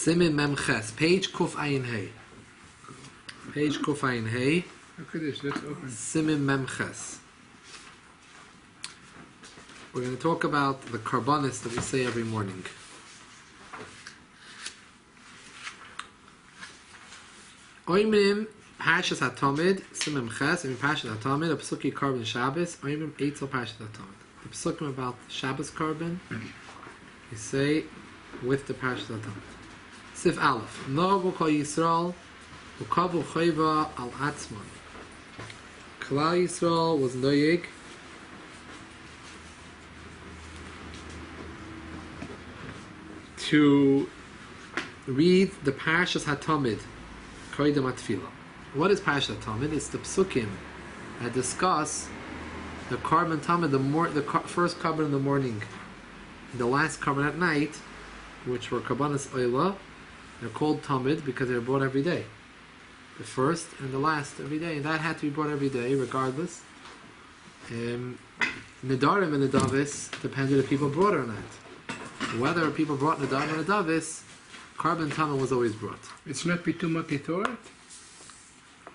Simin Memches, page Kuf Ayin Hey. Page Kuf Ayin Hey. Look at this, let's open. Simin Memches. We're going to talk about the karbanis that we say every morning. Oimim Pashas HaTomid, Simin Ches, and Pashas HaTomid, a Pesuki Carbon Shabbos, Oimim Eitzel Pashas HaTomid. The Pesukim about Shabbos carbon, we say with the Pashas HaTomid. Sif Aleph, Nogu Kol Yisrael, Ukavu Chayva Al Atzman. Klal Yisrael was noyeg to read the Parashas HaTomid, Koydem HaTfilah. What is Parashas HaTomid? It's the psukim that discuss the carbon Tamid, the first carbon in the morning, the last carbon at night, which were karbanas oila. They're called Tamid because they're brought every day. The first and the last every day, and that had to be brought every day, regardless. Nedarim and Nedavis depended if people brought or not. Whether people brought Nedarim and Nedavis, carbon Tamid was always brought. It's not Pitum HaKetoret?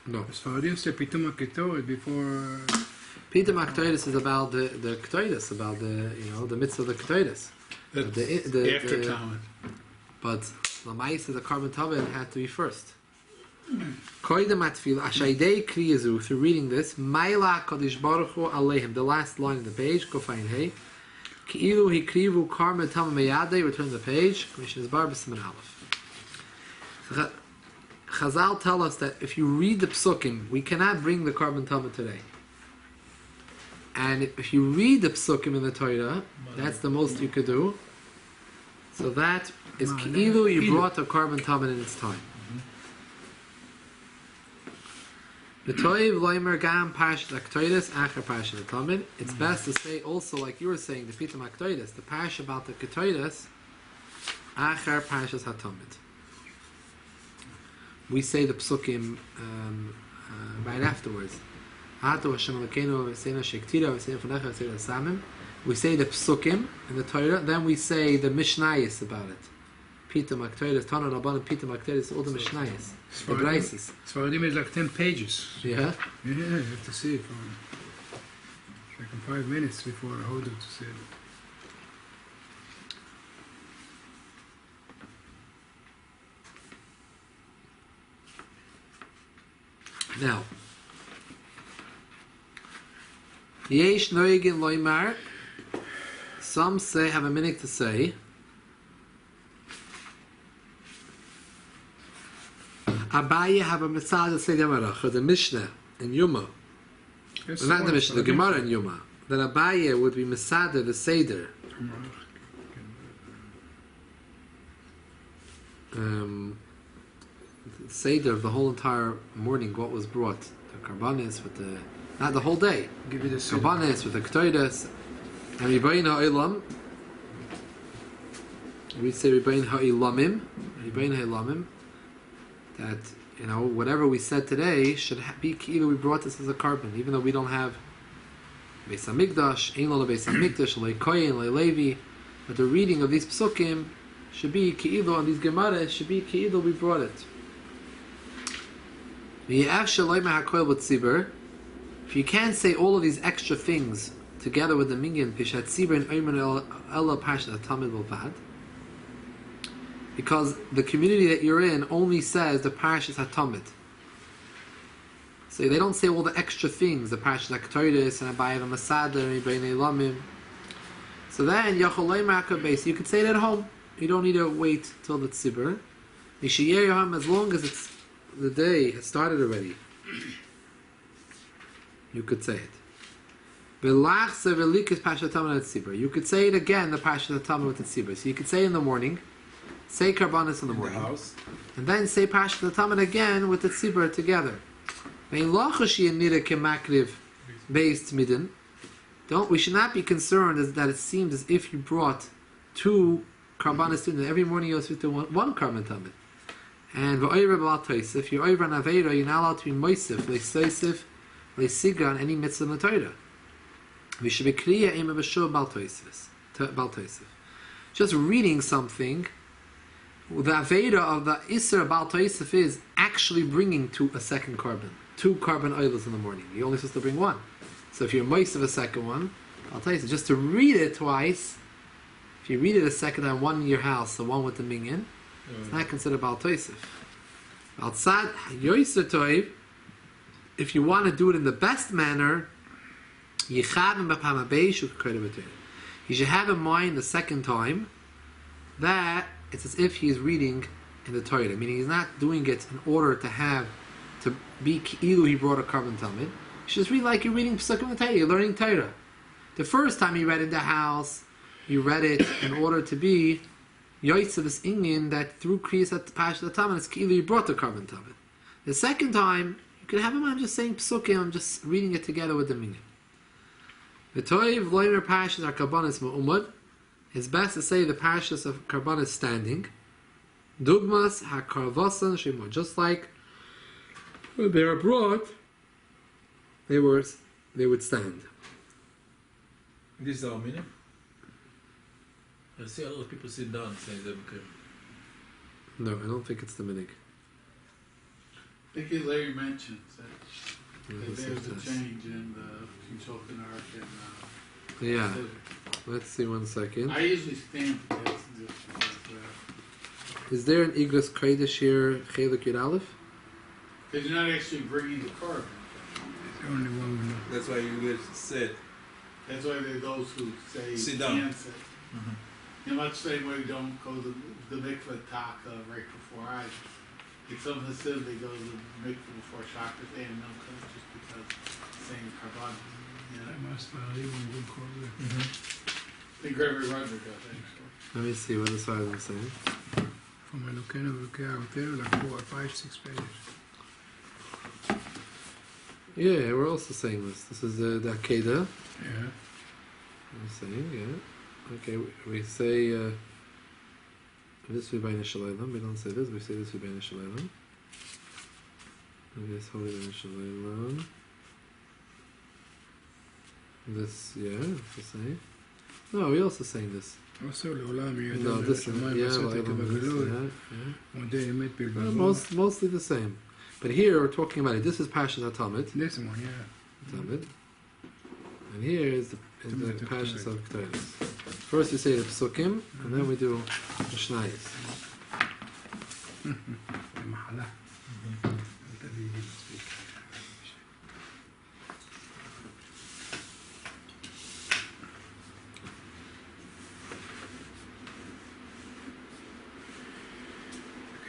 No. As far as say Pitum HaKetoret before... Pitum HaKetoret is about the Ketoides, about the mitzvah of the Ketoides. After Talmud. But the mice of the carbon Tamid had to be first. Koydem HaTfilah, Ashaydei Kriyazu, through reading this, Maila Kodesh Baruch Hu Aleihim, the last line of the page, Kofayin Hey, Ki'ilu Hikrivu Karmen Tamid Meyadei, return the page, Commission is Bar B'Siman Aleph. Chazal tell us that if you read the psukim, we cannot bring the carbon Tamid today. And if you read the psukim in the Torah, that's the most you could do. So that is Ki'ilu, you brought a carbon Tamid in its time. It's best to say also, like you were saying, the Pitum HaKetoides, the parsha about the Ketoides, Achar Parshas HaTomid. We say the psukim right afterwards. We say the psukim in the Torah, then we say the Mishnayos about it. Pitum HaKetoides, Tana Rabban, Pitum HaKetoides, all the Mishnayos, the Brises. Svardim is like 10 pages. Yeah? Yeah, you have to see it. Like in 5 minutes before I hold it to see it. Now, Yesh Noigin Loimar, some say, have a minute to say, Abaye have a mitzvah to say the Mishnah in Yuma. Yes, Not the Mishnah, the Gemara in Yuma. That Abaye would be Masada, the Seder. Seder of the whole entire morning, what was brought. The Karbanis with the... Not the whole day. Give you the Karbanis with the Ketoides. And Ribayin Ha'ilam. We say Ribayin Ha'ilamim. Ribayin Ha'ilamim. That, whatever we said today should be Ki'ilu, we brought this as a carbon, even though we don't have Beis HaMikdash, Ein Lo Beis HaMikdash, Lei Kohen, Lei Levi, but the reading of these psukim should be Ki'ilu, and these Gemaras should be Ki'ilu, we brought it. If you can't say all of these extra things together with the Minyan, Pishat Tzibur and Oyman Ella Pashat HaTamid B'Vad, because the community that you're in only says the Parashas HaTomid. So they don't say all the extra things, the Parashas HaKetoides and Abaye HaMasada and Ribayin Elamim. So then, Yacholay Ma'akav Beis, you could say it at home. You don't need to wait till the Tzibur. Yishayeh Yoham, as long as it's the day has started already, you could say it. V'lachse v'likas Parashas HaTomid HaTzibur. You could say it again, the Parashas HaTomid with the Tzibur. So you could say it in the morning, say Karbanis in the morning, and then say Parashas HaTomid again with the Tzibur together. We should not be concerned that it seems as if you brought 2 Karbanis in every morning. You also do one Karban Tamid. And if you're over an Aveira, you're not allowed to be Moisif, Leisosif, Leisiga on any mitzvah in the Torah. We should be Kriya Ema B'Shur Bal Toisif. Just reading something The Aveda of the Isser Baal Toisef is actually bringing to a second carbon. 2 carbon oilers in the morning. You're only supposed to bring 1. So if you're moist of a second one, I'll tell you, so just to read it twice, if you read it a second time, 1 in your house, the 1 with the minyan, it's not considered Baal Toisef. Outside Yoiser Toiv, if you want to do it in the best manner, you should have in mind the second time that it's as if he's reading in the Torah, meaning he's not doing it in order to be ki'ilu he brought a carbon talmid. You should just read like you're reading Psukim in the Torah, you're learning Torah. The first time you read it in the house, you read it in order to be Yoitzavis Inyan, that through Kriyas at Pash the Talmud, it's ki'ilu he brought the carbon talmid. The second time, you can have him, I'm just saying Psukim, I'm just reading it together with the minyan. The Toiv Loimer Parshas are Karbanis Mu'umad. It's best to say the Parshas of Karbanis standing. Dugmas HaKarvasan Shemot. Just like when they are brought, they would stand. This is our meaning. I see a lot of people sit down saying them. No, I don't think it's the minig. I think Larry mentions that Let's there's see a this. change in the Kinshulkin Ark and Yeah. Let's see 1 second. I usually stand for this just because Is there an Igros Kodesh here, Chelik Yud Aleph? you're not actually bringing the carbon. It's the only one we know. That's why you guys said. That's why there are those who say Sit you down. can't sit. In much the same way we don't go to the mikveh taka right before I. Like some facility goes to the mikveh before Shakas and no just because same carbon. You know? I must even good call there. I think Gregory Roger does actually. Let me see what the side is saying. From Elokenu ולוקח יותר, לקחו 5-6 pages. Yeah, we're also saying this. This is the Akedah. Yeah. We're saying, yeah. Okay, we say this we by Nishalaylam. We don't say this, we say this we by Nishalaylam. This holy by Nishalaylam. This, yeah, it's the same. No, we also saying this. Also לעולם יהיה No, אדם this one, בשמיים yeah, ועשית well, בגלות, yeah. מודה אמת בלבבו. Mostly the same. But here we're talking about it. This is Parshas HaTalmud. This one, yeah. Talmud. And here is the Parshas of Ketores. First we say the Psukim, and then we do the Shnayis. מחלה. תביא לי מספיק.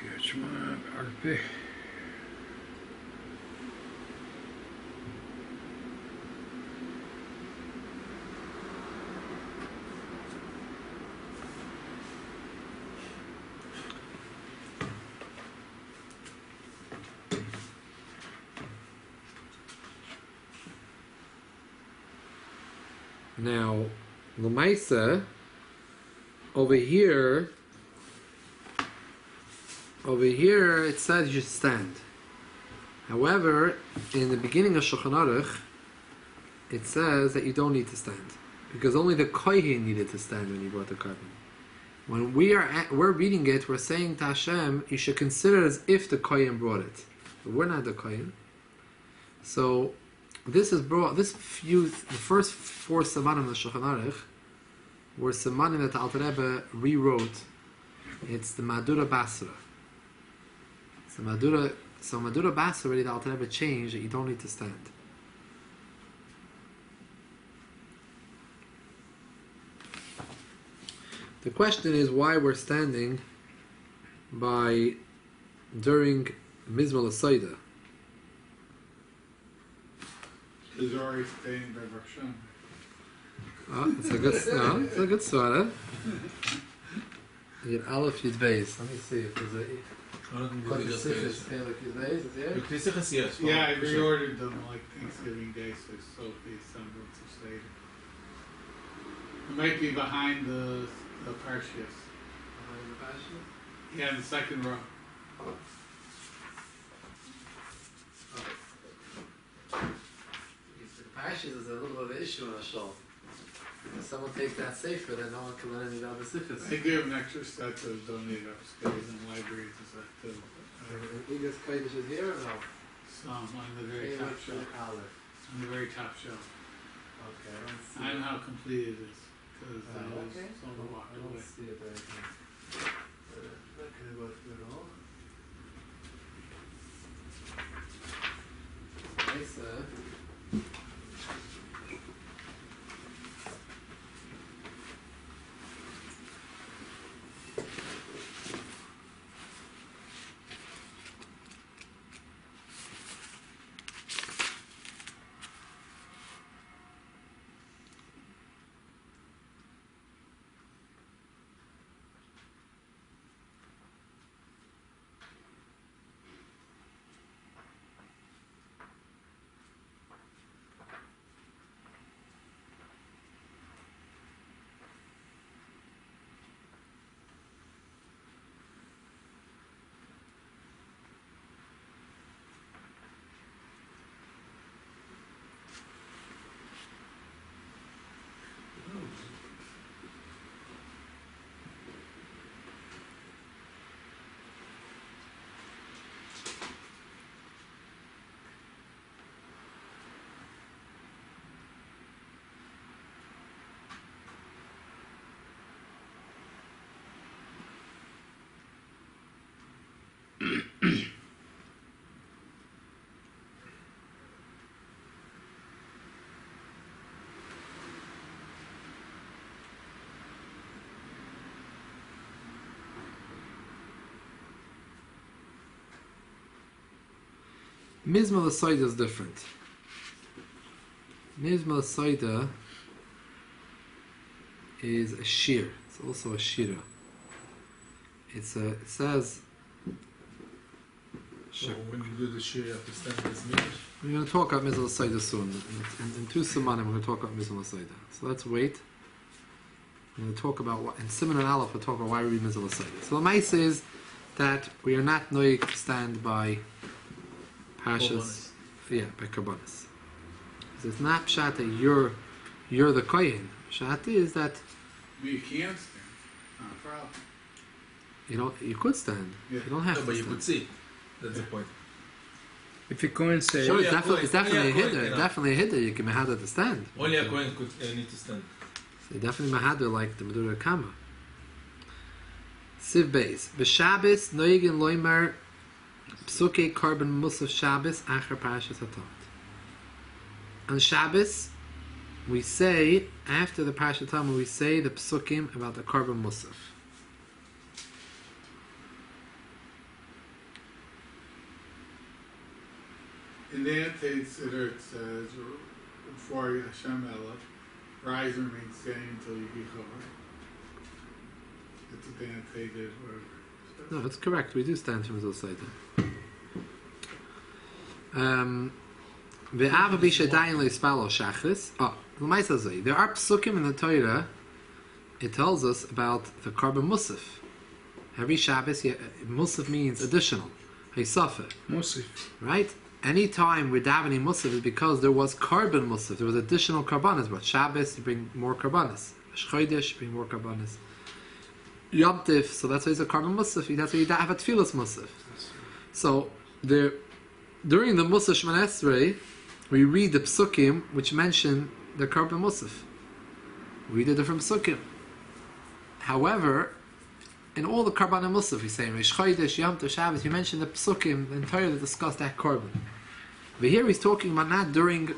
קריאת שמע בעל פה. Now, Lamaisa, over here it says you should stand. However, in the beginning of Shulchan Aruch, it says that you don't need to stand. Because only the Kohen needed to stand when he brought the carbon. When we're reading it, we're saying to Hashem, you should consider it as if the Kohen brought it. But we're not the Kohen. So, this is brought, the first 4 Semanim of the Shulchan Aruch were Semanim that the Alter Rebbe rewrote. It's the Madura Basra. So Madura Basra already the Alter Rebbe changed that you don't need to stand. The question is why we're standing during Mizmal Asayda. Is already staying by Barshan. It's a good swara. You get Aleph Yud Beis. Let me see if there's a. I don't think we just say this. Yes. Yeah, I reordered them like Thanksgiving Day, so the semblance of Seder. It might be behind the Parshias. Yeah, in the second row. Parshas is a little bit of an issue in Ashal. If someone takes that safer, then no one can learn any other sifas. They give an extra set to donate upstairs in libraries and stuff too. Igor's Kodesh is here or no? Some on the very top shelf. On the very top shelf. Okay, I don't see I know how complete it is because okay. someone walked I don't away. see it right here. Not gonna go through it all. Nice, Mizmal Asaida is different. Mizmal Asaida is a shir. It's also a shira. It says. So when you do the shir, you have to stand as Midrash. We're going to talk about Mizmal Asaida soon. In 2 Simanim, we're going to talk about Mizmal Asaida. So let's wait. We're going to talk about what, in Siman and Aleph, we'll talk about why we read Mizmal Asaida. So the Maisa is that we are not noig to stand by Pashas, by Karbanis. It's not pshat that you're the kohen. Pshat is that You can't stand. Not a problem. you could stand. Yeah. You don't have No, to but you stand. could see. That's the point. If you go and say, Sure, Only it's a definitely a Kohen, hidder. you know. Definitely a hidder. You can mahadar to stand. Only a Kohen could need to stand. So definitely mahadar like the Medura Kama. Siv Beis. B'Shabbos noigin loimer psuke korban musaf Shabbos acher parashas HaTorah. On Shabbos, we say, after the Parashat HaTorah, we say the psukim about the korban musaf. In the Antitzeder it says, before Hashem Elah, rise and remain standing until you be covered. It's what the Antitzeder whatever. No, that's correct. We do stand from Zosayda. There are psukim in the Torah. It tells us about the korban musaf. Every Shabbos, musaf means additional. Haysafa, Mosif. right? Any time we're davening musaf is because there was korban musaf. There was additional karbanas. But Shabbos, you bring more karbanas. Chodesh, you bring more karbanas. Yom Tif, so that's why it's a korban musaf. That's why you have a tefillas musaf. So during the Musaf Shemon Esrei, we read the psukim which mention the korban musaf. We read the different psukim. However, in all the korban musaf, we say Rish Chodesh, Yom Tov, Shabbos, you mention the psukim entirely that discuss that korban. But here he's talking about not during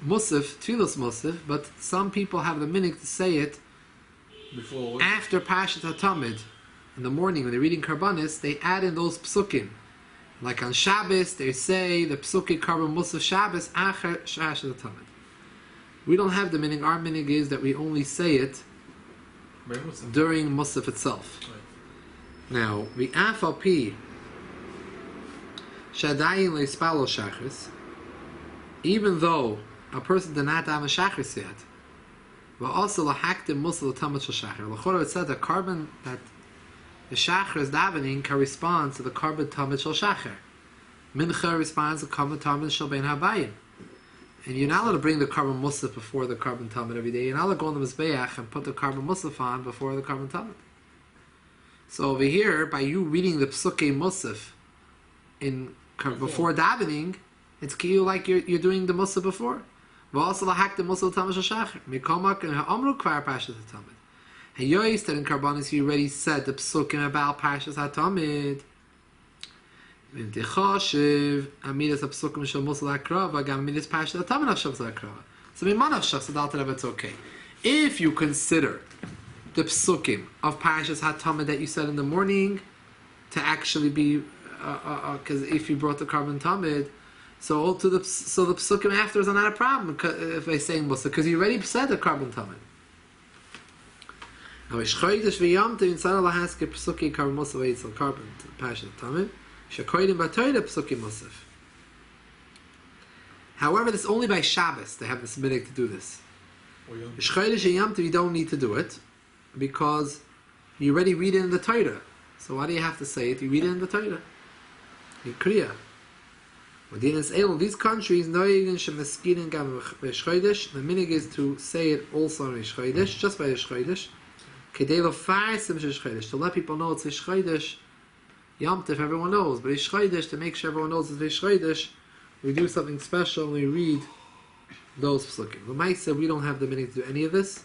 musaf, tefillas musaf, but some people have the minhag to say it Before after Parashat HaTamid. In the morning when they're reading karbanis, they add in those psukim. Like on Shabbos, they say the psukim korban musaf Shabbos acher Parashat HaTamid. We don't have the minhag. Our minhag is that we only say it by Musaf. during musaf itself. Right. Now, the afalpi shadayin leispalo shachris, even though a person did not have a shachris yet, but also lahaktim musaf l'tamid shel shachar. L'chora it said that korban that the shachris davening corresponds to the korban tamid shel shachar. Mincha responds to korban tamid shel bein habayim. and you're not allowed to bring the carbon musaf before the carbon tamid every day. You're not allowed to go on the mizbeach and put the carbon musaf on before the carbon tamid. So over here, by you reading the psukei musaf before davening, it's like you're doing the musaf before. V'also lahak the musaf tamid shachar. Mikomak and ha'amru kvar pashas hatamid. And Yois that in Karbanis you already said the psukim about Parshas HaTamid. V'im tichoshev amidas ha-psukim shel Musal HaKrava gam amidas Parshas HaTamid ha-Shavs HaKrava. So mimanav Shavs HaDalta it's okay. If you consider the psukim of Parshas HaTamid that you said in the morning to actually be, because if you brought the carbon Tamid, so the psukim afterwards are not a problem if they're saying Musal, because you already said the carbon Tamid. Now, Chodesh v'Yom Tov inside Allah has ke psuki carbon musaf eitzel carbon Parshas Tamid. Shekoidim b'Torah psuki musaf. However, it's only by Shabbos they have this minhag to do this. Chodesh v'Yom Tov you don't need to do it because you already read it in the Torah. So why do you have to say it? You read it in the Torah. You kriya. In these countries, the minhag is to say it also on Rish Chodesh, just by Rish Chodesh. To let people know it's Rish Chodesh. Yom Tov, everyone knows, but Rish Chodesh, to make sure everyone knows it's Rish Chodesh, we do something special and we read those psukim. L'maisa, we don't have the minhag to do any of this.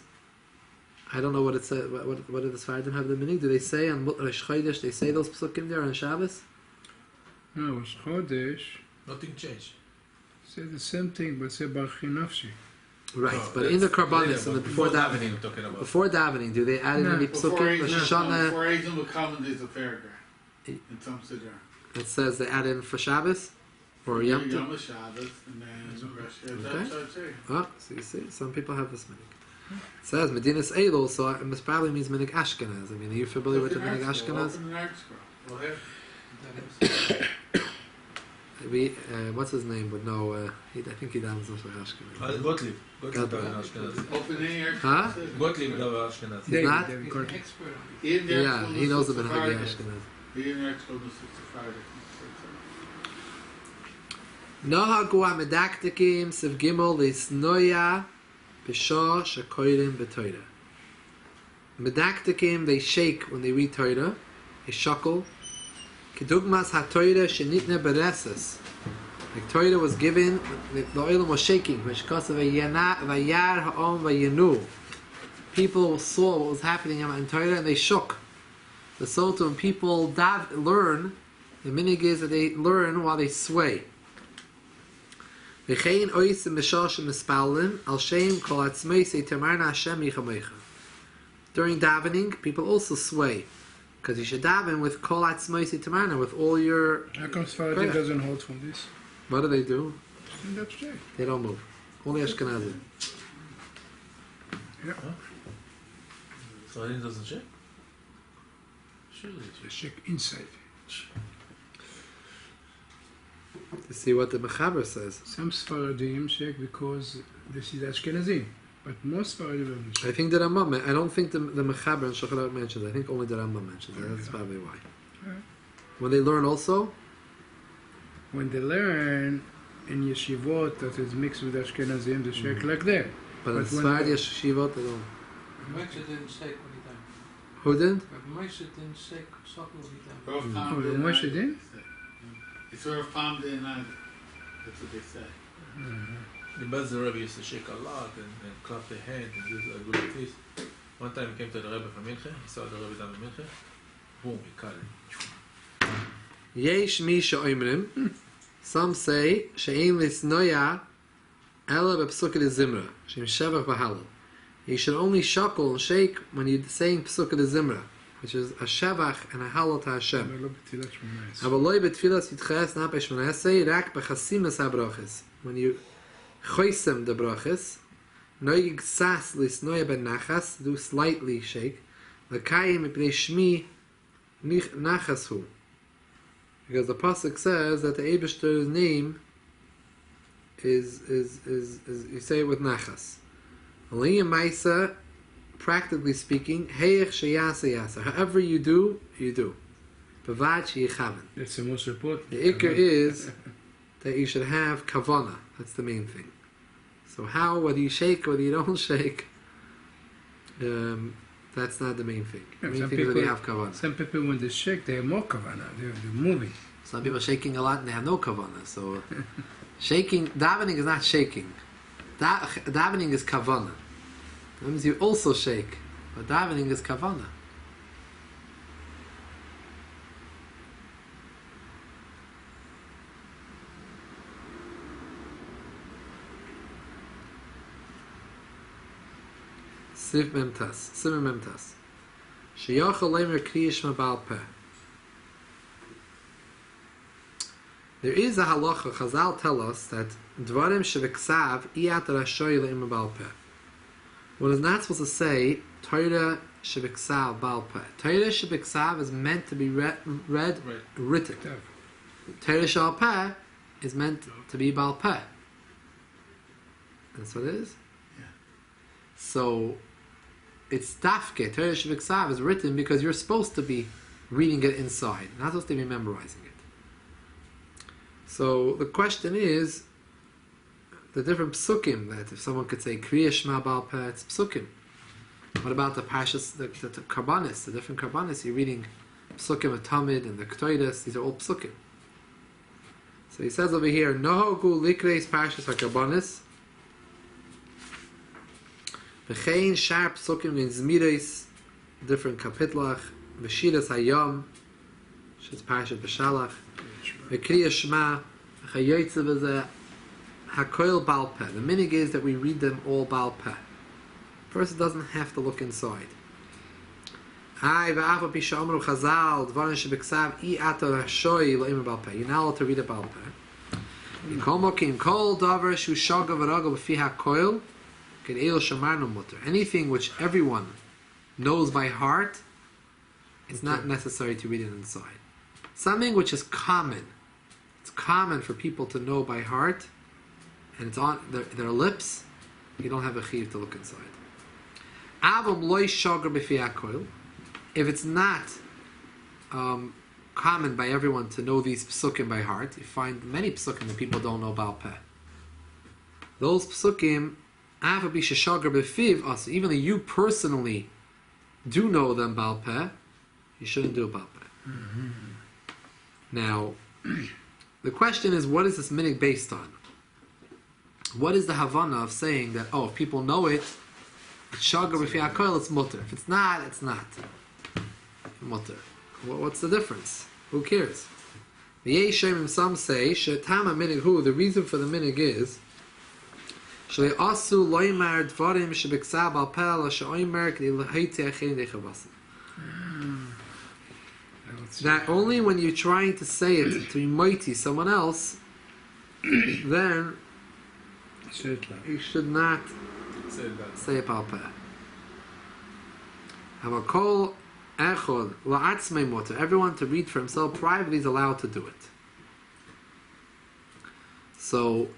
I don't know what it says. What do the Sfardim have the minhag? Do they say on Rish Chodesh, they say those psukim there on Shabbos? No, Rish Chodesh. Nothing changed. Say the same thing, but say Barchi Nafshi. Right, No, but in the Karbanis, and before davening, we're talking about. before davening, do they add in any psukim? Before Eizim B'Kavan, there's a paragraph in some siddur. It says they add in for Shabbos or Yom Tov. Yom Shabbos, and then Okay. okay. Oh, so you see, some people have this minhag. It says Medinas Eilul, so it must probably means minhag Ashkenaz. I mean, are you familiar with the minhag Ashkenaz? What's his name? Would know. I think he doesn't know Ashkenaz. Gottlieb. Gottlieb Ashkenaz. Open air. Huh? Gottlieb Ashkenaz. He's not? David, Yeah, he knows the minhag Ashkenaz. He didn't actually know 65. Noha gua medaktikim sev gimel lisnoya b'shah shekoirim b'toira. Medaktikim, they shake when they read Torah. They shuckle. Kedugmas HaTorah shenitne bereses. The Torah was given, the oilam was shaking. Meshkasav vayar ha'om vayenu. People saw what was happening in Torah and they shook. The so when people learn, the minhag is that they learn while they sway. V'chein oisim b'shashem mispalin al shem kol atzmei say tamarna Hashem yichamecha. During davening, people also sway. Because you should daven with kol atzmei say tamarna, with all your... How come Sfaradi doesn't hold from this? What do they do? That's straight. They don't move. Only Ashkenazi. Yeah. So he doesn't shake? Surely They shake inside. To see what the Mechaber says. Some Sfaradim shake because this is Ashkenazim. But most Sfaradim don't shake. I think the Rambam, I don't think the Mechaber and Shocharot mentions it. I think only the Rambam mentions it. That's probably why. Alright. When they learn also, When they learn in yeshivot that is mixed with Ashkenazim, they shake like that. but in But when Sfardi they- Shivot, they don't. Moshe didn't shake when he died. Who didn't? Moshe didn't shake Shakul when he died. Both Oh, palmed the in Moshe either, didn't? they say. It's sort of palmed in either. That's what they say. The Bezdin Rebbe used to shake a lot and clap their hand and do a good like this. One time he came to the Rebbe from Mincha, he saw the Rebbe down in Mincha, boom, he cut it. Yesh mi she'oimrim. Some say she'ein lisnoya ela b'psukei zimra she'im shevach v'halal. You should only shuckle and shake when you're saying psukei zimra, which is a shevach and a halal to Hashem. אבל לא בתפילת 18. אבל לא בתפילת יתחס not ב-18, רק בחסימס הברachas. When you choisem the brachas, noig sas lisnoya ben nachas, do slightly shake, l'kayim mipnei shmi nachas hu. Because the pasuk says that the Eibishter's name is you say it with nachas. Aliyah Maisa, practically speaking, heyech sheyasa yasa. However you do, you do. Bavad sheyichaven. That's the most important. The ikr is that you should have kavana. That's the main thing. So how, whether you shake or whether you don't shake, that's not the main thing. The Yeah, main some thing is that people- they have kavanah. Some people, when they shake, they have more kavanah. They're moving. Some people are shaking a lot and they have no kavanah. So shaking, davening is not shaking. Davening is kavanah. That means you also shake, but davening is kavanah. Siv memtas, Siv memtas. Sheyachol leimer kriyish mabal peh. There is a halacha. Chazal tell us that dvarim sheveksav iyat rashoy leim bal peh. One is not supposed to say Torah sheveksav bal peh. Torah sheveksav is meant to be read written. Torah shal peh is meant to be bal peh. That's what it is. Yeah. So it's dafke. Torah sheveksav is written because you're supposed to be reading it inside, not supposed to be memorizing it. So the question is the different psukim, that if someone could say Kriya Shema Bal Peh, it's psukim. What about the pashas, the karbanis, the different karbanis? You're reading psukim of Tamid and the Ktoides, these are all psukim. So he says over here, Nohogu likreis pashas ha-karbanis v'chein shar psukim in zmires, different kapitlach, v'shiras hayam, which is pashas b'shalach, v'kriya shema, v'chayotze v'zeh, hakoil bal peh. The minig is that we read them all bal peh. The person doesn't have to look inside. You're not allowed to read a bal peh. Anything which everyone knows by heart, it's not necessary to read it inside. Something which is common, it's common for people to know by heart, and it's on their lips, you don't have a chiv to look inside. If it's not common by everyone to know these psukim by heart, you find many psukim that people don't know Baal Peh. Those psukim, even though you personally do know them Baal Peh, you shouldn't do Baal Peh. Mm-hmm. Now, the question is, what is this minig based on? What is the Havana of saying that, if people know it, it's shagar b'fi hakoil, it's mutter. If it's not, it's not mutter. What's the difference? Who cares? Some say, Shetama minig hu, the reason for the minig is, Shle'asu loymar dvarim shebeksav al pel sh'oymer k'di l'hayti achin dechavasa. That only when you're trying to say it to be mighty someone else, then you should not say a Baal Peh. Havakol echod la'atzmei moter. Everyone to read for himself privately is allowed to do it. So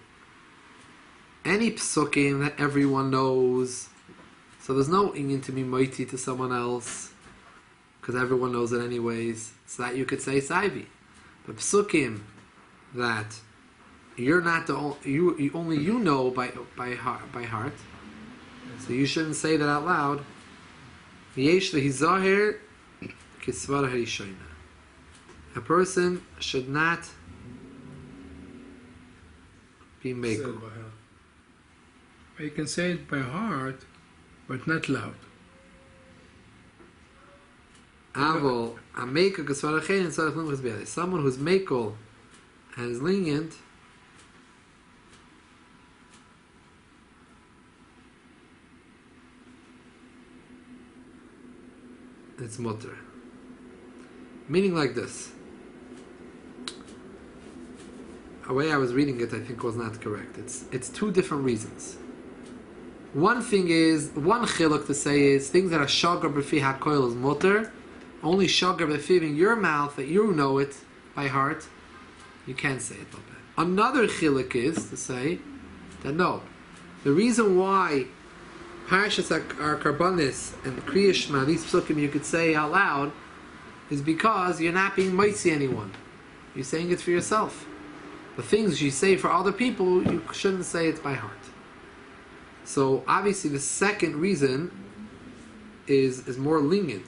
any psukim that everyone knows, so there's no inyan to be mighty to someone else, because everyone knows it anyways, so that you could say Saivi. But psukim that you're not the only you know by heart, so you shouldn't say that out loud. A person should not be mekel. You can say it by heart, but not loud. Someone who's mekel and is lenient, it's mutter. Meaning like this. The way I was reading it, I think was not correct. It's two different reasons. One chiluk to say is things that are shagar b'fi hakoil is mutter. Only shagar b'fi in your mouth that you know it by heart, you can't say it. Another chiluk is to say that no. The reason why Parashas are karbanis and Kriya Shema, these psukim you could say out loud, is because you're not being mitzi anyone. You're saying it for yourself. The things you say for other people, you shouldn't say it by heart. So obviously the second reason is more lenient.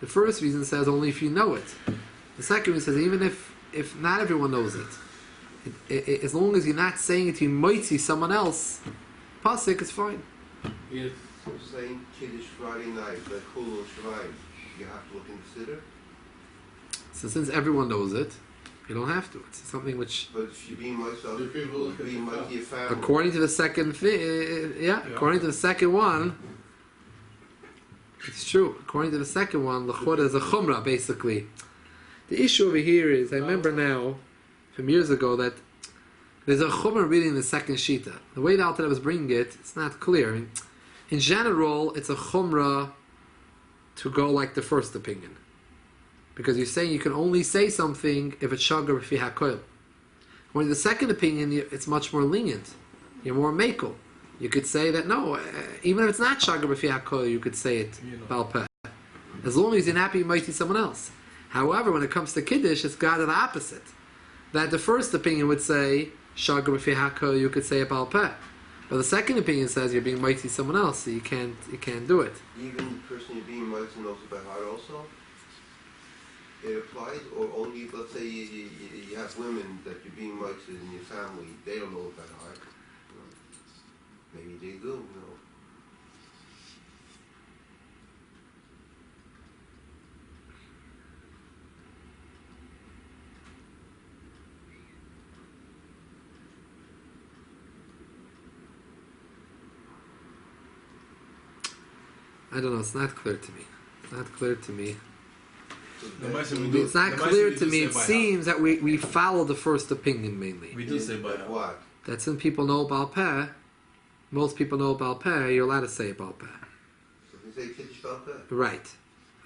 The first reason says only if you know it. The second reason says even if not everyone knows it, as long as you're not saying it, you might see someone else. Pasuk is fine. Yes. So saying Kiddush Friday night, like Chulul Shrine, you have to look and consider? So since everyone knows it, you don't have to. It's something which, But if you're being myself, Do people look at being the like your family. according to the second according to the second one, it's true. According to the second one, the chura is a chumrah, basically. The issue over here is, I remember now, from years ago, that there's a chumrah reading the second shita. The way the HaTorah was bringing it, it's not clear. In general, it's a chumrah to go like the first opinion. Because you're saying you can only say something if it's shagar b'fi hakoil. When the second opinion, it's much more lenient. You're more makel. You could say that no, even if it's not shagar b'fi hakoil, you could say it bal peh. As long as you're not being mighty someone else. However, when it comes to kiddush, it's got the opposite. That the first opinion would say shagar b'fi hakoil, you could say it bal peh. But the second opinion says you're being mighty someone else, so you can't do it. Even the person you're being mighty knows about heart also? It applies, or only, let's say you have women that you're being mighty in your family, they don't know about heart. Maybe they do, I don't know, it's not clear to me. It's not clear to me. The Maisa we do- It's not the Maisa clear we to do me. say It by seems that we follow the first opinion mainly. We do say by Like what? That since people know Baal Peh, most people know Baal Peh, you're allowed to say Baal Peh. So if you say Kiddush Balpeh, Right.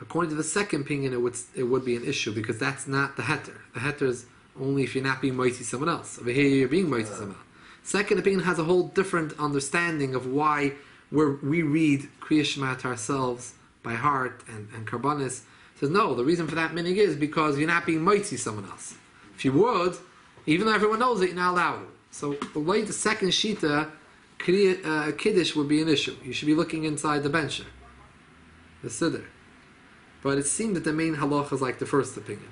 According to the second opinion, it would be an issue because that's not the heter. The heter is only if you're not being mighty someone else. Over here, you're being mighty someone else. Second opinion has a whole different understanding of why we read Kriya Shema to ourselves by heart and Karbanis. Says no, the reason for that minig is because you're not being mighty someone else. If you would, even though everyone knows it, you're not allowed to. So the way the second shita, kiddush would be an issue. You should be looking inside the bencher, the siddur. But it seemed that the main halacha is like the first opinion.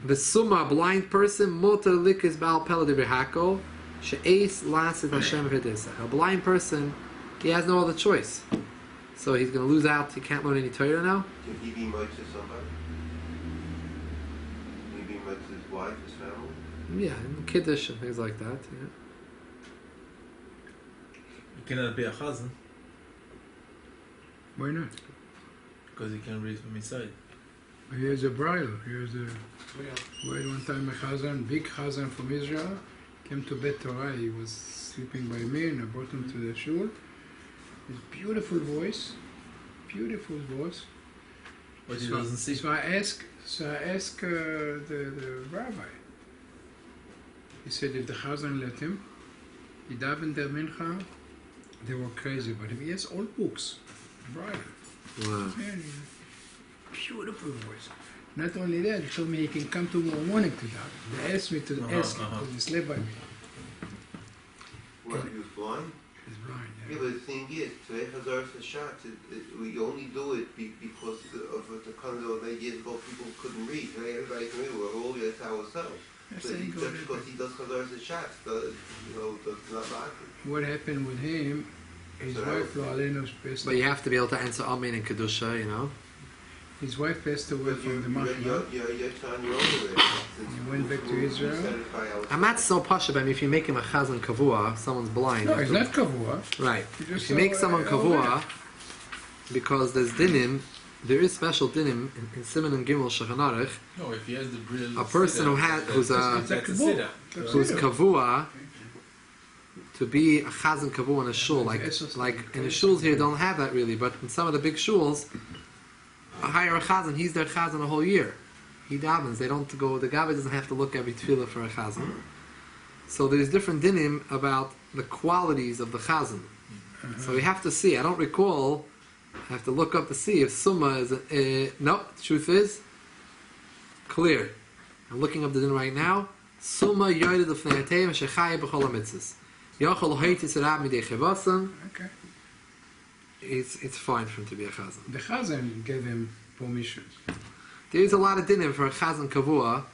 The summa, blind person, motor likis bal pelad v'hako, she'es lasit Hashem v'desa. A blind person, he has no other choice. So he's going to lose out. He can't learn any Torah now. can he be mighty to somebody? Can he be mighty to his wife, his family? Yeah, and kiddush and things like that. Yeah. You cannot be a chazan Why not? because you can read from inside. Here's a bridal. Here's a. Wait, one time a chazan, big chazan from Israel, came to Bet Torah. He was sleeping by me, and I brought him to the shul. His beautiful voice. But he doesn't see. So I asked the rabbi. He said if the chazan let him, he davened der mincha. They were crazy about him. He has all books, bridal. Wow. Man, beautiful voice. Not only that, he told me he can come tomorrow morning to daven. They asked me to ask him because he slept by me. What, he was blind? He's blind. Yeah, but the thing is, today Hazaras Hashat, we only do it because of the kind of that years ago people couldn't read. Today everybody can read. We're all it ourselves. Yes, So there you go. just because he does Hazaras Hashat, does not like it. What happened with him? His wife, Lo Aleinu, passed But you have to be able to answer Amen and Kedusha, you know. His wife passed away from the Mahla. You're on your own with it. He went back to Israel. I'm not so pasha, but if you make him a chazan kavua, someone's blind. No, he's not kavua. Right. He just If you make saw, someone over kavua, because there's dinim, there is special dinim in Siman and Gimel Shulchan Aruch. No, if he has the brilliant. A person who's That's a siddur. who's kavua, to be a chazan kavua in a shul, like in the shuls here don't have that really, but in some of the big shuls, a higher chazan, he's their chazan a whole year. He davens. They don't go. The Gabbai doesn't have to look every tefillah for a chazan. So there's different dinim about the qualities of the chazan. So we have to see. I don't recall. I have to look up to see if summa is. No, the truth is clear. I'm looking up the din right now. Summa yoyed lefnei atayim shechaya b'chol hamitzvos. Yochel hoitis rab midei chevasam. Okay. It's fine for him to be a chazan. The Chazan gave him permission. There's a lot of dinim for a chazan kavua.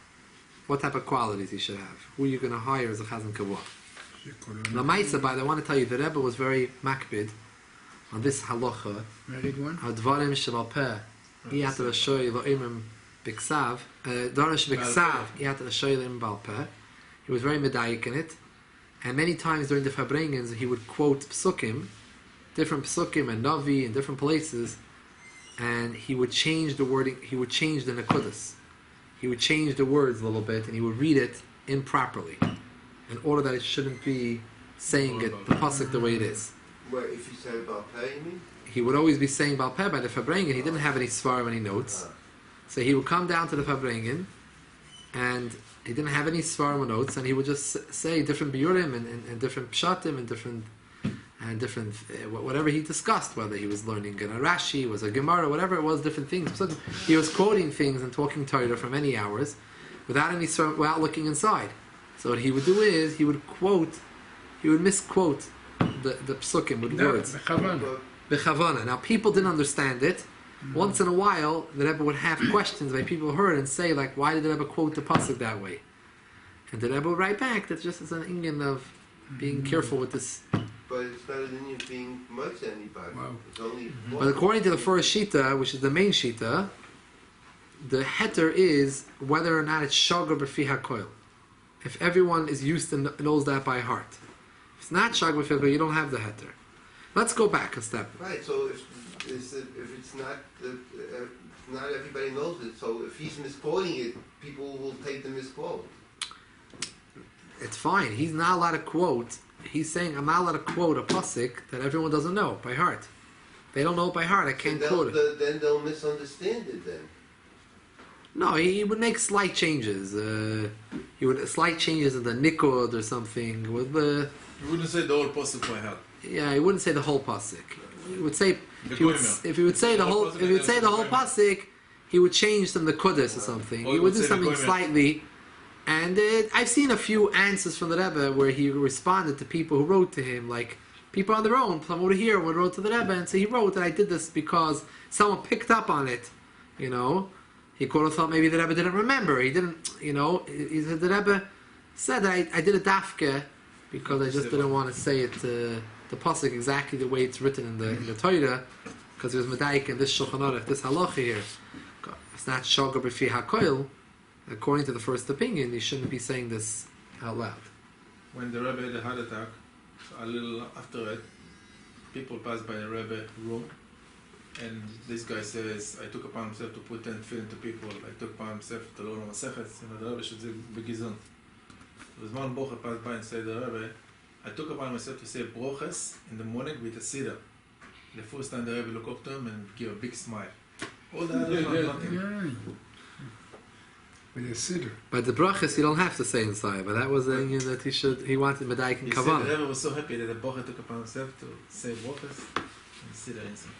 What type of qualities he should have? Who are you going to hire as a chazan kavua? Lamaisa, by the way, I want to tell you, the Rebbe was very makbid on this halacha. Read one. Advarim shebal peh, iyater ashoy lo imrim biksav. Dvarim shebiksav, iyater ashoy lo imrim bal peh. He was very medayik in it, and many times during the Farbrengens he would quote psukim, different psukim and navi in different places, and he would change the wording. He would change the nekudas. He would change the words a little bit, and he would read it improperly, in order that it shouldn't be saying it the pasuk the way it is. Where if you said about pay, you mean? He would always be saying Baal Peh by the Farbrengen. He didn't have any svarim, any notes. So he would come down to the Farbrengen, and he didn't have any svarim or notes, and he would just say different biurim and different pshatim and different whatever he discussed, whether he was learning a Rashi, was a Gemara, whatever it was, different things. So he was quoting things and talking Torah for many hours without without looking inside. So what he would do is he would misquote the psukim with words. Bechavana. Now people didn't understand it. Once in a while, the Rebbe would have questions by people who heard and say, like, why did the Rebbe quote the pasuk that way? And the Rebbe would write back that just as an Indian of being careful with this. But it's not an Indian being much anybody. Wow. It's only But according to the first shita, which is the main shita, the heter is whether or not it's shagar b'fi hakoil. If everyone is used to knows that by heart. If it's not shagar b'fi hakoil, you don't have the heter. Let's go back a step. right. So if it's not not everybody knows it. So if he's misquoting it, people will take the misquote. It's fine. He's not allowed to quote. He's saying, I'm not allowed to quote a pasuk that everyone doesn't know by heart. They don't know it by heart. I can't quote it. Then they'll misunderstand it then. No, he would make slight changes. He would slight changes in the nikud or something. With the You wouldn't say the whole pasuk by heart. yeah, he wouldn't say the whole pasuk. He would say if he Begoimel. would say the The whole whole pasuk if he would say the whole begoimel. pasuk, he would change some nekudas or something. Or He he would would do say something begoimel. slightly. And I've seen a few answers from the Rebbe where he responded to people who wrote to him, like people on their own. Someone here would wrote to the Rebbe and say he wrote that I did this because someone picked up on it. You know, he could have thought maybe the Rebbe didn't remember. He didn't. You know, he said the Rebbe said that I did a dafke because I just didn't want to say it the pasuk exactly the way it's written in the Torah because it was medayik in this Shulchan Aruch, this halacha here. It's not shogar b'fi hakoil. According to the first opinion, you shouldn't be saying this out loud. When the Rebbe had a heart attack, a little after it, people passed by the Rebbe room, and this guy says, I took upon myself to put 10 tefillin to people. I took upon myself to learn Masechet. The Rebbe should say begizon. The Zman Bocher passed by and said, the Rebbe, I took upon myself to say broches in the morning with a siddur. The first time the Rebbe looked up to him and give a big smile. All the others were nothing. With a siddur. But the brachas you don't have to say inside. But that was a union that he wanted medayik and He said the kavanah. Rebbe was so happy that the Bocher took upon himself to say broches and siddur inside.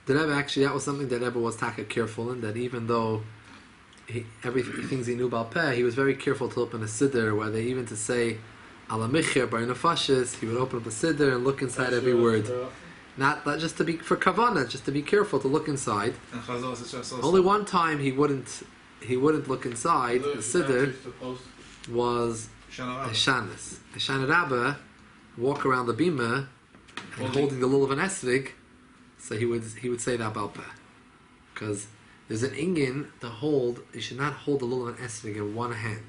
The Rebbe actually, that was something that Rebbe was taka careful in. That even though things he knew about peh, he was very careful to open a siddur. Whether even to say ala michir bar nefashis, he would open up a siddur and look inside every word. Not just to be for kavanah, just to be careful to look inside. And Chazal says also. Only one time he wouldn't look inside the siddur was Shana Rabbah. Hashanas. Hashana Rabbah walk around the bima and holding the lulav and esrig, so he would say that about peh. Because there's an inyan to hold, you should not hold the lulav and esrig in one hand.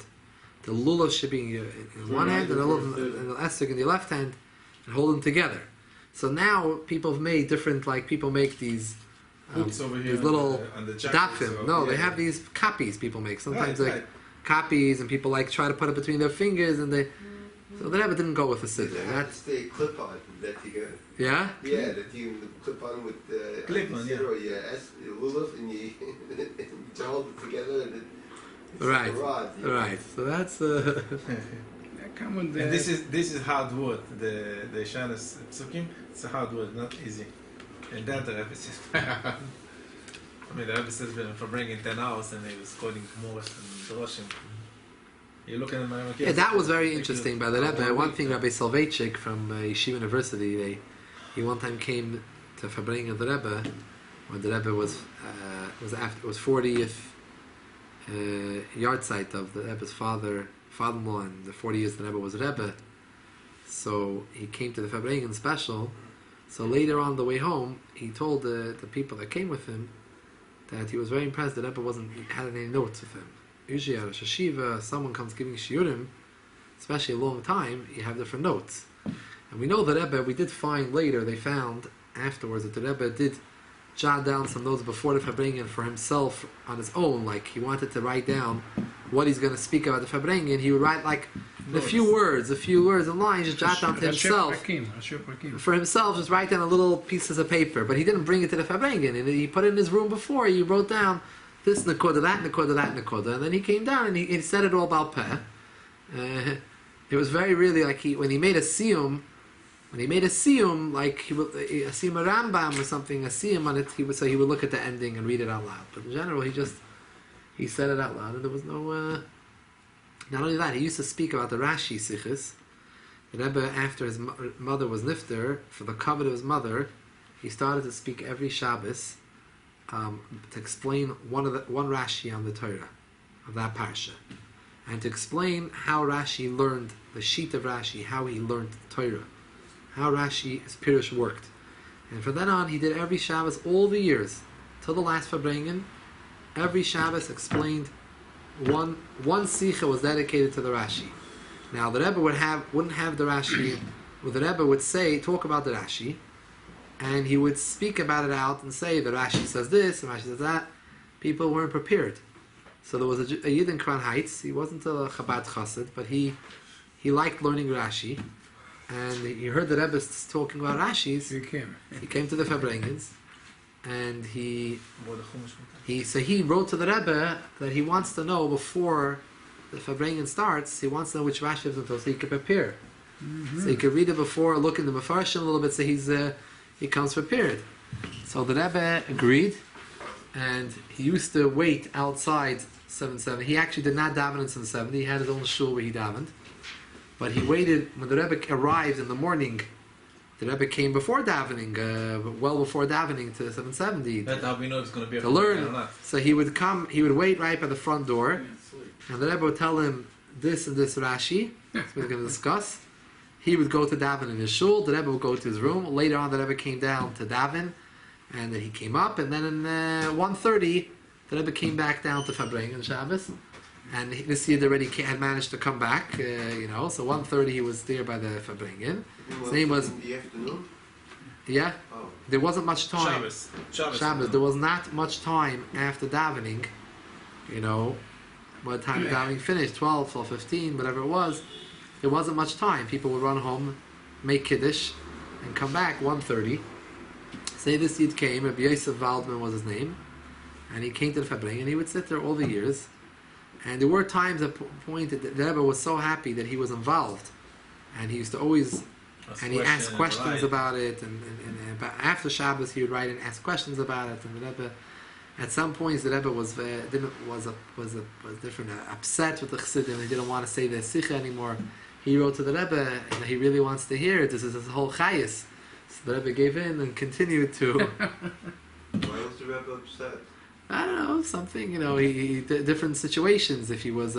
The lulav should be in one hand and the lulav and the esrig in the left hand and hold them together. So now people have made different, like people make these Hooks over here these little on the jackets, dafim. so- No, yeah. they have these copies people make. Sometimes Right, like right. copies and people like try to put it between their fingers and they. So the Rebbe didn't go with a They siddur. have to That's stay clip on that together. yeah. Yeah, that you clip on with Clip on, yeah. or lulav and you hold it together and it's Right. like a rod. you know. Right. So that's Come on, And this is hard word. The Shanas Psukim, it's a hard word, not easy. And that the Rebbe says. I mean, the Rebbe says for bringing 10 hours and he was quoting Morris and Roshim. You're looking at my Yeah, that was very interesting by the Rebbe. One thing, Rabbi Soloveitchik from Yeshiva University, he one time came to Fabring of the Rebbe when the Rebbe was 40th yard site of the Rebbe's father-in-law, and the 40 years the Rebbe was Rebbe. So he came to the Fabringen special. So later on the way home, he told the people that came with him that he was very impressed that Rebbe had any notes with him. Usually at a Shashiva, someone comes giving shiurim, especially a long time, you have different notes. And we know that Rebbe, we did find later, they found afterwards that the Rebbe did jot down some notes before the Fabringen for himself on his own, like he wanted to write down what he's going to speak about the Fabringen. He would write like a few words and lines, just jot down to himself. For himself, just write down a little pieces of paper. But he didn't bring it to the Fabringen, and he put it in his room before. He wrote down this nakoda, that nakoda, that nakoda, and then he came down and he said it all about peh. It was very really like when he made a siyum, like a siyum Rambam or something, a siyum on it, he would say he would look at the ending and read it out loud. But in general, he said it out loud, and there was no. Not only that, he used to speak about the Rashi Sichos. The Rebbe, after his mother was nifter, for the covet of his mother, he started to speak every Shabbos to explain one Rashi on the Torah of that parsha, and to explain how Rashi learned the sheet of Rashi, how he learned the Torah, how Rashi's pirush worked. And from then on, he did every Shabbos all the years till the last Fabringen. Every Shabbos explained one sicha was dedicated to the Rashi. Now the Rebbe wouldn't have the Rashi. Well, the Rebbe would talk about the Rashi, and he would speak about it out and say the Rashi says this and Rashi says that. People weren't prepared. So there was a Yid in Crown Heights. He wasn't a Chabad Chassid, but he liked learning Rashi, and he heard the Rebbe talking about Rashis. He came to the Fabringens, and he wrote to the Rebbe that he wants to know before the Fabringen starts. He wants to know which Rashi is until so he can prepare. Mm-hmm. So he could read it before, look in the Mefarshim a little bit, so he comes prepared. So the Rebbe agreed, and he used to wait outside 7-7. He actually did not daven in 7-7. He had his own shul where he davened, but he waited when the Rebbe arrived in the morning. The Rebbe came before davening, well before davening to 770. That's how we know it's going to be to learn. So he would wait right by the front door, and the Rebbe would tell him this and this Rashi, that's what we're going to discuss. He would go to daven in his shul, the Rebbe would go to his room. Later on, the Rebbe came down to daven, and then he came up, and then in 1:30, the Rebbe came back down to Fabring on Shabbos. And this year already had managed to come back, so 1:30 he was there by the Fabringen. His name was... In the afternoon? Yeah? Oh. There wasn't much time. Shabbos. There was not much time after davening, by the time davening finished, 12:15, whatever it was, there wasn't much time. People would run home, make Kiddush, and come back 1:30. Say this Yid came, Rabbi Yosef Waldman was his name, and he came to the Fabring, and he would sit there all the years. And there were times at point that the Rebbe was so happy that he was involved, and he used to always, and he asked questions about it, and after Shabbos he would write and ask questions about it. And the Rebbe, at some points, the Rebbe was different, upset with the Chassidim. He didn't want to say the Sikha anymore. He wrote to the Rebbe, and he really wants to hear it. This is his whole chayis. So the Rebbe gave in and continued to. Why was the Rebbe upset? I don't know, something, he different situations. If he was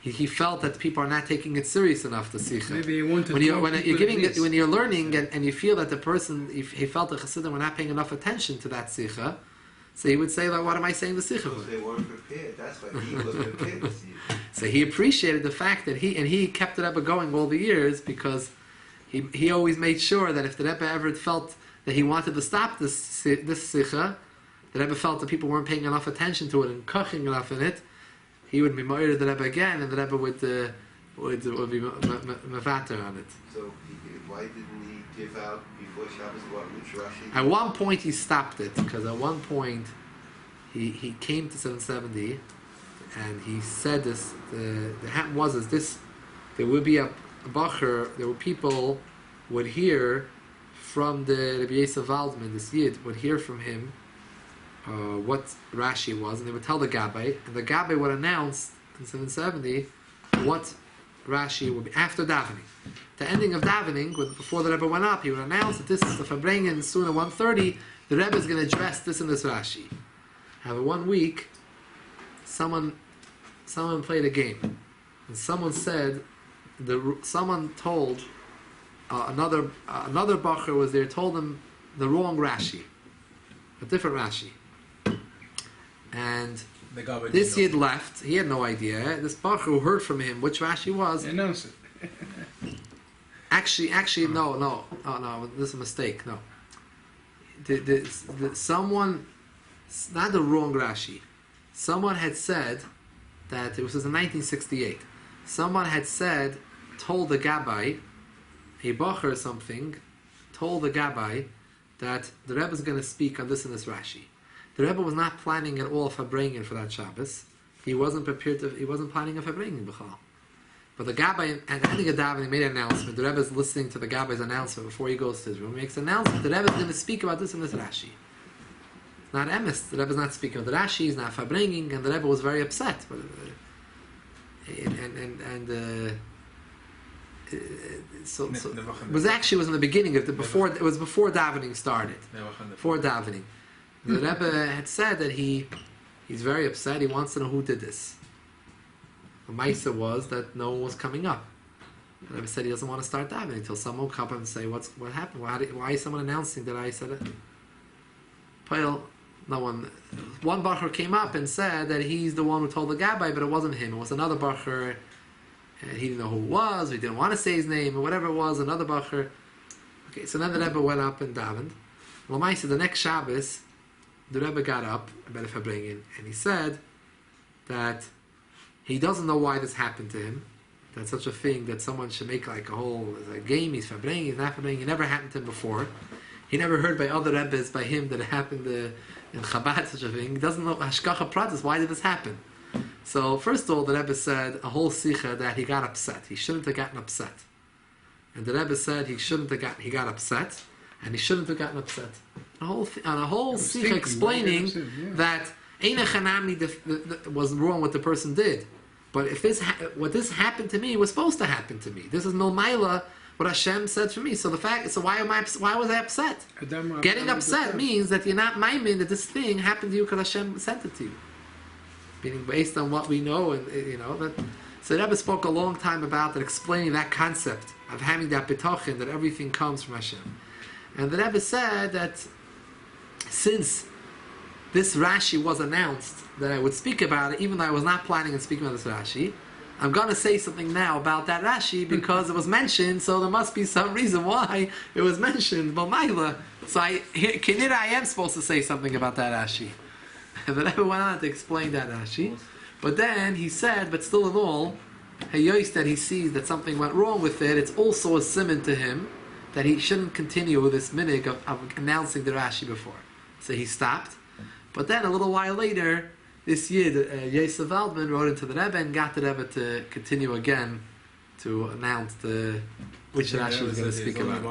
he felt that people are not taking it serious enough, the Sikha. Maybe he wanted when you're giving it, when you're learning and you feel that the person, if he felt the Chassidim were not paying enough attention to that Sikha, so he would say, like, what am I saying the Sikha for? Because they weren't prepared. That's why he was prepared. So he appreciated the fact that he kept the Rebbe going all the years, because he always made sure that if the Rebbe ever felt that he wanted to stop this Sikha, the Rebbe felt that people weren't paying enough attention to it and koching enough in it, he would be moired the Rebbe again, and the Rebbe would be mevater on it. So why didn't he give out before Shabbos about which Rashi? At one point he stopped it, because at one point he came to 770, and he said this. The happen was this: there would be a bacher. There were people would hear from the Rabbi Yosef Waldman, this Yid would hear from him what Rashi was, and they would tell the Gabbai, and the Gabbai would announce in 770 what Rashi would be after davening. The ending of davening, before the Rebbe went up, he would announce that this is the Fabrengen soon at 1:30. The Rebbe is going to address this and this Rashi. However, one week, someone played a game, and someone said, someone told another bacher was there, told him the wrong Rashi, a different Rashi, and this Yid left. He had no idea. This bacher who heard from him which Rashi was. Announce it. Actually, no. This is a mistake. No, someone, not the wrong Rashi. Someone had said that it was in 1968. Someone had said, told the Gabbai, a bacher or something, told the Gabbai that the Rebbe is going to speak on this and this Rashi. The Rebbe was not planning at all a Fabrengen for that Shabbos. He wasn't prepared to. He wasn't planning a Fabrengen b'chal. But the Gabbai, at the ending of davening, made an announcement. The Rebbe is listening to the Gabbai's announcement before he goes to his room. He makes an announcement. The Rebbe is going to speak about this and this Rashi. It's not emes. The Rebbe is not speaking about the Rashi. He's not Fabrengen, and the Rebbe was very upset. So it was in the beginning of before. It was before davening started. Before davening, the Rebbe had said that he's very upset. He wants to know who did this. The Maisa was that no one was coming up. The Rebbe said he doesn't want to start davening until someone will come up and say what happened. Why is someone announcing that I said it? Pile, no one. One bacher came up and said that he's the one who told the Gabbai, but it wasn't him. It was another bacher. And he didn't know who it was, he didn't want to say his name, or whatever it was, another bacher. Okay, so then the Rebbe went up and davened. L'maisa, the next Shabbos, the Rebbe got up, about Fabrengen, and he said that he doesn't know why this happened to him. That's such a thing that someone should make like a whole game, he's Fabrengen, he's not Fabrengen. It never happened to him before. He never heard by other Rebbes, by him, that it happened in Chabad, such a thing. He doesn't know, Hashkacha Pratis, why did this happen? So first of all, the Rebbe said a whole sikha that he got upset. He shouldn't have gotten upset. And the Rebbe said he got upset, and he shouldn't have gotten upset. A whole sikha explaining that Eina Chanami was wrong what the person did. But if what this happened to me was supposed to happen to me. This is Milmaila, what Hashem said for me. So why was I upset? Getting upset means that you're not maimin that this thing happened to you because Hashem sent it to you. Meaning based on what we know, and so the Rebbe spoke a long time about that, explaining that concept of having that bitachon, that everything comes from Hashem. And the Rebbe said that since this Rashi was announced, that I would speak about it, even though I was not planning on speaking about this Rashi, I'm going to say something now about that Rashi because it was mentioned, so there must be some reason why it was mentioned. But Maila, so I am supposed to say something about that Rashi. And the Rebbe went on to explain that Rashi. But then he said, but still in all, that he sees that something went wrong with it, it's also a simon to him that he shouldn't continue with this minig of announcing the Rashi before. So he stopped. But then a little while later, this Yid, Yosef Waldman, wrote into the Rebbe and got the Rebbe to continue again to announce which Rashi he was going to speak about.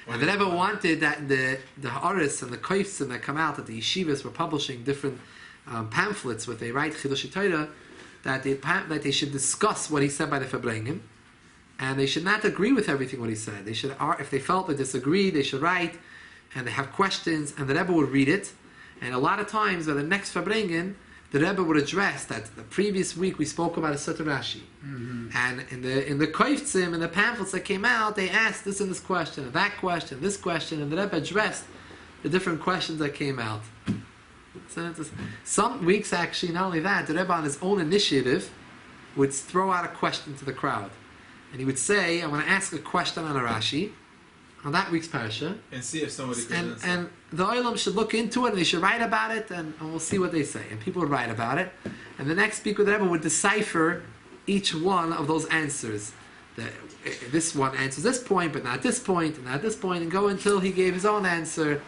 And the Rebbe wanted that the Haaretz and the Koifsim that come out, that the yeshivas were publishing different pamphlets where they write Chidush HaTorah, that they should discuss what he said by the Fabrengen, and they should not agree with everything what he said. They should, if they felt they disagreed, they should write, and they have questions, and the Rebbe would read it. And a lot of times, by the next Fabrengen, the Rebbe would address that the previous week we spoke about a certain Rashi. Mm-hmm. And in the Koiftzim, in the pamphlets that came out, they asked this and this question, and that question, this question, and the Rebbe addressed the different questions that came out. So some weeks, actually, not only that, the Rebbe on his own initiative would throw out a question to the crowd. And he would say, I want to ask a question on a Rashi, on that week's parasha, and see if somebody can answer. And the Olam should look into it, and they should write about it, and we'll see what they say. And people would write about it, and the next speaker, the Rebbe, would decipher each one of those answers. This one answers this point, but not this point, and not this point, and go until he gave his own answer,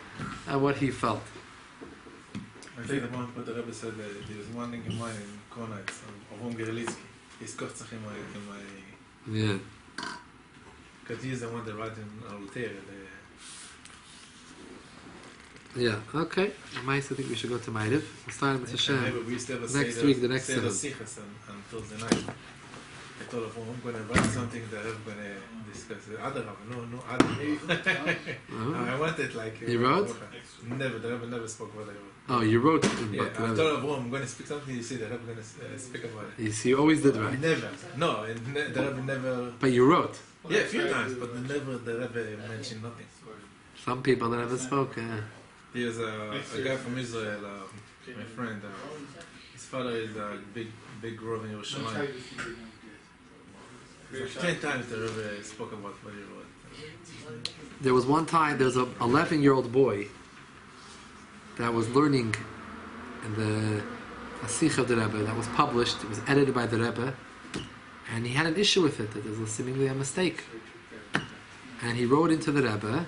what he felt. I think the one what the Rebbe said, there was one thing in mind in Kronitz, of Gerlitzky. He's got in my Yeah. Because he is the one that writes in HaTorah. Yeah, okay. Mice, I think we should go to Ma'ariv. We'll start with Hashem. We used to have a Next Seder- week, the next Seder Seder. Sichas on Thursday night. I told him, I'm going to write something that I'm going to discuss. Other Rav, no, other Rav. I wanted like... You wrote? Never, the Rebbe never spoke what I wrote. Oh, you wrote. Yeah, But, I told him, I'm going to speak something, you see the Rebbe going to speak about it. you see, you always did right. Never. No, the Rebbe never... But you wrote. Yeah, a few times, but never the Rebbe mentioned nothing. Some people that never spoke. He was a guy from Israel, my friend. His father is a big Rav in Yerushalayim. 10 times the Rebbe spoke about what he wrote. There was one time, there was an 11-year-old boy that was learning in the Asich of the Rebbe that was published. It was edited by the Rebbe, and he had an issue with it, that there was seemingly a mistake. And he wrote into the Rebbe,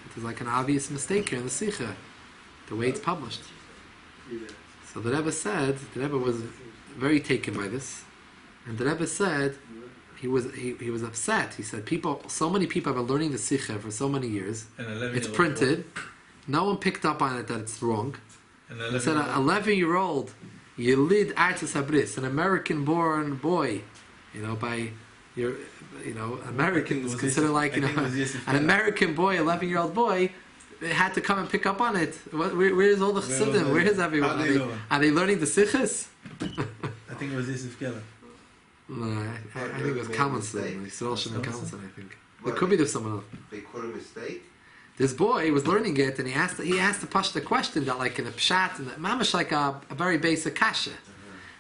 there's like an obvious mistake here in the Sikha, the way it's published. So the Rebbe said, the Rebbe was very taken by this, and the Rebbe said, he was upset. He said, so many people have been learning the Sikha for so many years. It's printed. No one picked up on it that it's wrong. He said, an 11-year-old Yelid Artis Habris, an American-born boy, by your, Americans consider like, an American boy, 11-year-old boy, had to come and pick up on it. Where's all the Chassidim? Where is everyone? Are they learning the Sikhs? I think it was Yosef Keller. No, I think it was Kalmanson. Yisrael Shimon Kalmanson, I think. It could be there's someone else. They caught a mistake? This boy was learning it, and he asked the Pashta question that, like in a pshat, and mamash like a very basic kasha.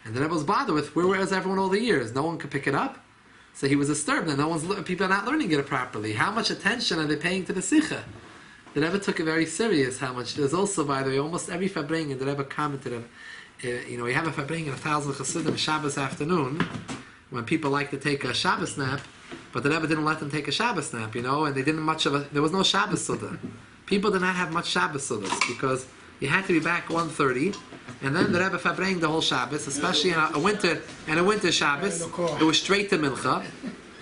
And the Rebbe was bothered with, where was everyone all the years? No one could pick it up? So he was disturbed, and people are not learning it properly. How much attention are they paying to the Sikha? The Rebbe took it very serious, how much. There's also, by the way, almost every Fabring, and the Rebbe commented, we have a Fabring in 1,000 Chassidim Shabbos afternoon, when people like to take a Shabbos nap, but the Rebbe didn't let them take a Shabbos nap, and they didn't there was no Shabbos Suda. People did not have much Shabbos Sudas, because you had to be back 1:30, and then the Rebbe Fabring the whole Shabbos, especially in a winter Shabbos, it was straight to Mincha.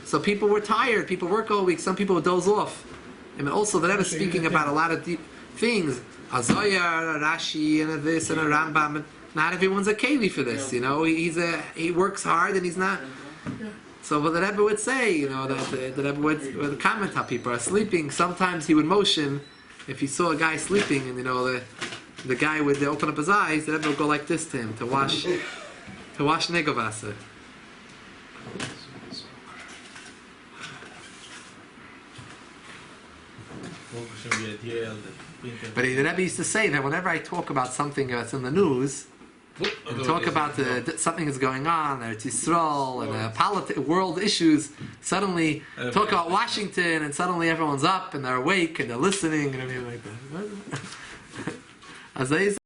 So people were tired, people work all week, some people would doze off. And also the Rebbe is speaking about a lot of deep things, a Zohar, a Rashi, and a this, and a Rambam, and not everyone's a Keli for this, he works hard and he's not. So what the Rebbe would say, that the Rebbe would comment how people are sleeping. Sometimes he would motion, if he saw a guy sleeping, and the guy would open up his eyes, the Rebbe would go like this to him, to wash Negovasa. But the Rebbe used to say that whenever I talk about something that's in the news, and talk about something that's going on, or it's Yisrael, and world issues, suddenly talk about Washington, and suddenly everyone's up, and they're awake, and they're listening, and everything like that.